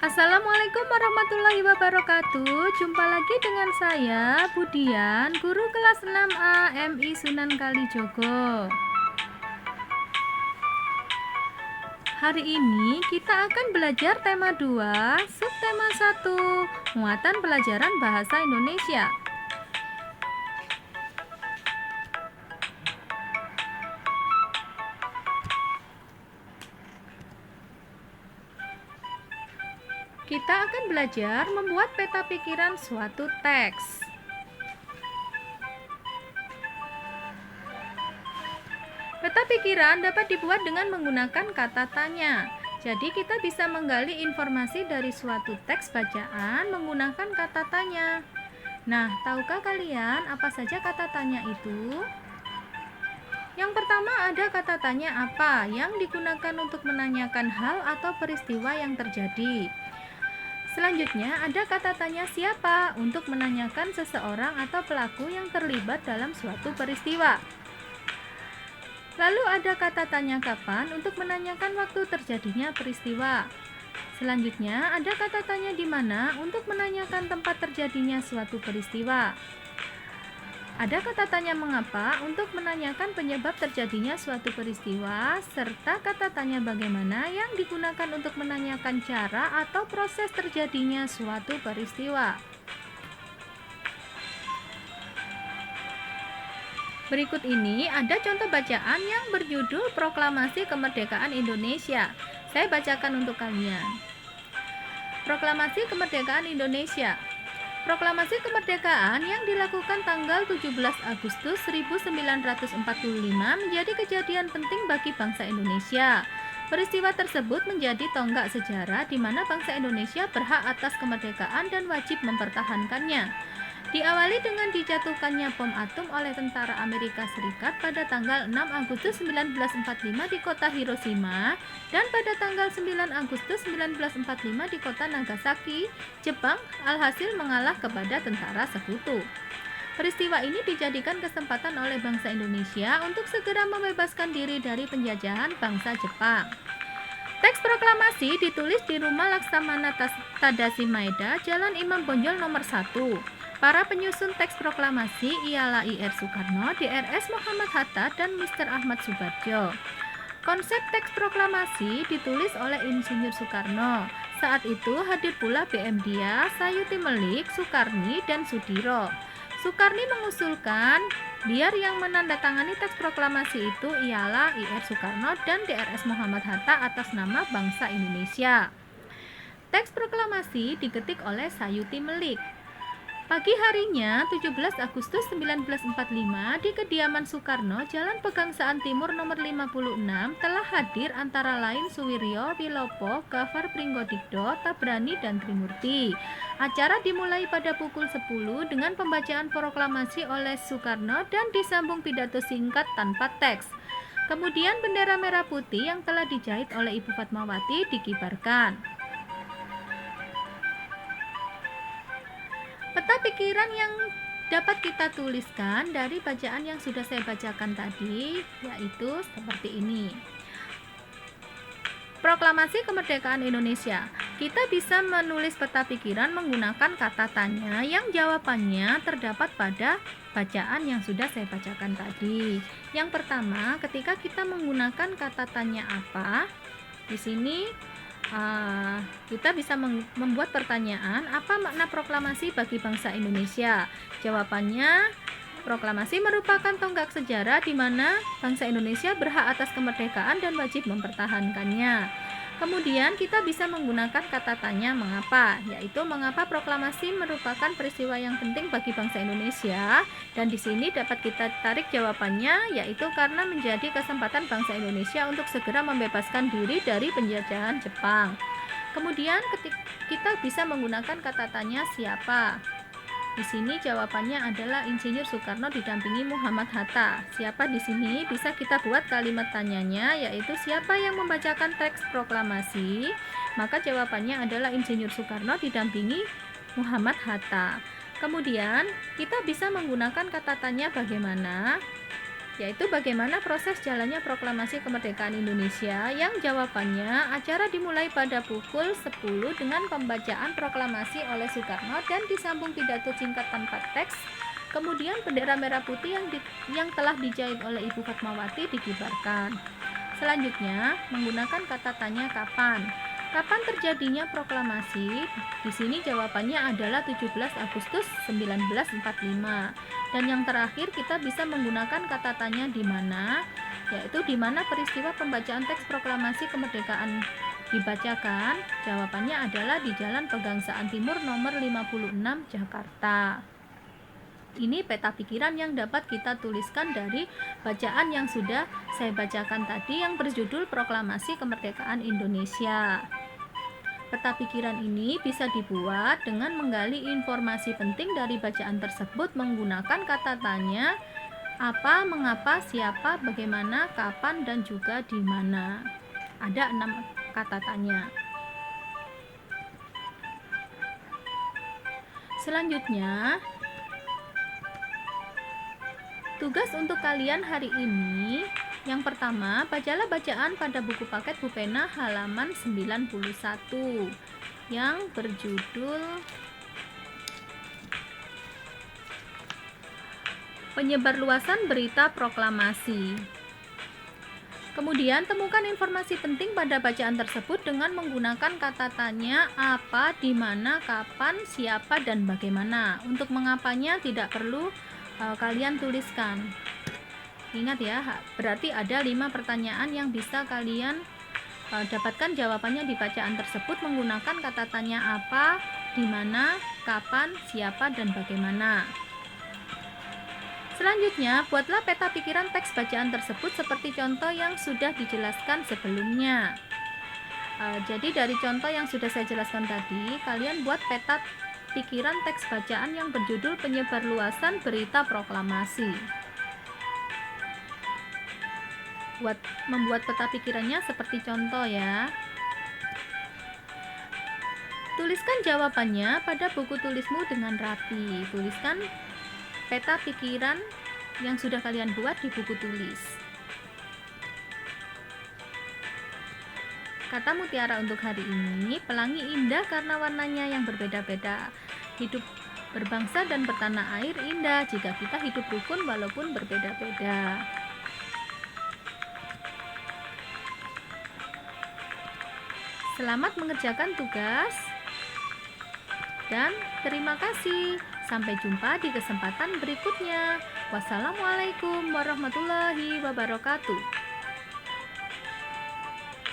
Assalamualaikum warahmatullahi wabarakatuh. Jumpa lagi dengan saya, Budian, guru kelas 6A MI Sunan Kalijogo. Hari ini kita akan belajar tema 2, subtema 1, muatan pelajaran bahasa Indonesia. Kita akan belajar membuat peta pikiran suatu teks. Peta pikiran dapat dibuat dengan menggunakan kata tanya. Jadi kita bisa menggali informasi dari suatu teks bacaan menggunakan kata tanya. Nah, tahukah kalian apa saja kata tanya itu? Yang pertama ada kata tanya apa yang digunakan untuk menanyakan hal atau peristiwa yang terjadi. Selanjutnya ada kata tanya siapa untuk menanyakan seseorang atau pelaku yang terlibat dalam suatu peristiwa. Lalu ada kata tanya kapan untuk menanyakan waktu terjadinya peristiwa. Selanjutnya ada kata tanya di mana untuk menanyakan tempat terjadinya suatu peristiwa. Ada kata tanya mengapa untuk menanyakan penyebab terjadinya suatu peristiwa, serta kata tanya bagaimana yang digunakan untuk menanyakan cara atau proses terjadinya suatu peristiwa. Berikut ini ada contoh bacaan yang berjudul Proklamasi Kemerdekaan Indonesia. Saya bacakan untuk kalian. Proklamasi Kemerdekaan Indonesia. Proklamasi kemerdekaan yang dilakukan tanggal 17 Agustus 1945 menjadi kejadian penting bagi bangsa Indonesia. Peristiwa tersebut menjadi tonggak sejarah di mana bangsa Indonesia berhak atas kemerdekaan dan wajib mempertahankannya. Diawali dengan dijatuhkannya bom atom oleh tentara Amerika Serikat pada tanggal 6 Agustus 1945 di kota Hiroshima dan pada tanggal 9 Agustus 1945 di kota Nagasaki, Jepang, alhasil mengalah kepada tentara sekutu. Peristiwa ini dijadikan kesempatan oleh bangsa Indonesia untuk segera membebaskan diri dari penjajahan bangsa Jepang. Teks proklamasi ditulis di Rumah Laksamana Tadashi Maeda, Jalan Imam Bonjol nomor 1. Para penyusun teks proklamasi ialah I.R. Soekarno, D.R.S. Muhammad Hatta, dan Mr. Ahmad Subardjo. Konsep teks proklamasi ditulis oleh Insinyur Soekarno. Saat itu hadir pula B.M. Dia, Sayuti Melik, Sukarni, dan Sudiro. Sukarni mengusulkan biar yang menandatangani teks proklamasi itu ialah I.R. Soekarno dan D.R.S. Muhammad Hatta atas nama bangsa Indonesia. Teks proklamasi diketik oleh Sayuti Melik. Pagi harinya, 17 Agustus 1945, di kediaman Soekarno, Jalan Pegangsaan Timur nomor 56, telah hadir antara lain Suwiryo, Wilopo, Gafar Pringgodikdo, Tabrani, dan Trimurti. Acara dimulai pada pukul 10 dengan pembacaan proklamasi oleh Soekarno dan disambung pidato singkat tanpa teks. Kemudian bendera merah putih yang telah dijahit oleh Ibu Fatmawati dikibarkan. Peta pikiran yang dapat kita tuliskan dari bacaan yang sudah saya bacakan tadi yaitu seperti ini. Proklamasi Kemerdekaan Indonesia. Kita bisa menulis peta pikiran menggunakan kata tanya yang jawabannya terdapat pada bacaan yang sudah saya bacakan tadi. Yang pertama, ketika kita menggunakan kata tanya apa, di sini kita bisa membuat pertanyaan, apa makna proklamasi bagi bangsa Indonesia? Jawabannya, proklamasi merupakan tonggak sejarah di mana bangsa Indonesia berhak atas kemerdekaan dan wajib mempertahankannya. Kemudian kita bisa menggunakan kata tanya mengapa, yaitu mengapa proklamasi merupakan peristiwa yang penting bagi bangsa Indonesia, dan di sini dapat kita tarik jawabannya, yaitu karena menjadi kesempatan bangsa Indonesia untuk segera membebaskan diri dari penjajahan Jepang. Kemudian kita bisa menggunakan kata tanya siapa. Di sini jawabannya adalah Insinyur Soekarno didampingi Muhammad Hatta. Siapa di sini bisa kita buat kalimat tanyanya, yaitu siapa yang membacakan teks proklamasi? Maka jawabannya adalah Insinyur Soekarno didampingi Muhammad Hatta. Kemudian kita bisa menggunakan kata tanya bagaimana. yaitu bagaimana proses jalannya proklamasi kemerdekaan Indonesia, yang jawabannya acara dimulai pada pukul 10 dengan pembacaan proklamasi oleh Soekarno dan disambung pidato singkat tanpa teks. Kemudian bendera merah putih yang telah dijahit oleh Ibu Fatmawati dikibarkan. Selanjutnya menggunakan kata tanya kapan. Kapan terjadinya proklamasi? Di sini jawabannya adalah 17 Agustus 1945. Dan yang terakhir kita bisa menggunakan kata tanya di mana, yaitu di mana peristiwa pembacaan teks proklamasi kemerdekaan dibacakan. Jawabannya adalah di Jalan Pegangsaan Timur nomor 56 Jakarta. Ini peta pikiran yang dapat kita tuliskan dari bacaan yang sudah saya bacakan tadi yang berjudul Proklamasi Kemerdekaan Indonesia. Peta pikiran ini bisa dibuat dengan menggali informasi penting dari bacaan tersebut menggunakan kata tanya, apa, mengapa, siapa, bagaimana, kapan, dan juga di mana. Ada 6 kata tanya. Selanjutnya, tugas untuk kalian hari ini, yang pertama, bacalah bacaan pada buku paket Bu Pena halaman 91 yang berjudul Penyebarluasan Berita Proklamasi. Kemudian temukan informasi penting pada bacaan tersebut dengan menggunakan kata tanya apa, di mana, kapan, siapa, dan bagaimana. Untuk mengapanya tidak perlu kalian tuliskan. Ingat ya, berarti ada 5 pertanyaan yang bisa kalian dapatkan jawabannya di bacaan tersebut menggunakan kata tanya apa, di mana, kapan, siapa, dan bagaimana. Selanjutnya, buatlah peta pikiran teks bacaan tersebut seperti contoh yang sudah dijelaskan sebelumnya. Jadi dari contoh yang sudah saya jelaskan tadi, kalian buat peta pikiran teks bacaan yang berjudul Penyebarluasan Berita Proklamasi. Membuat peta pikirannya seperti contoh ya. Tuliskan jawabannya pada buku tulismu dengan rapi. Tuliskan peta pikiran yang sudah kalian buat di buku tulis. Kata mutiara untuk hari ini, pelangi indah karena warnanya yang berbeda-beda. Hidup berbangsa dan bertanah air indah jika kita hidup rukun walaupun berbeda-beda. Selamat mengerjakan tugas dan terima kasih. Sampai jumpa di kesempatan berikutnya. Wassalamualaikum warahmatullahi wabarakatuh.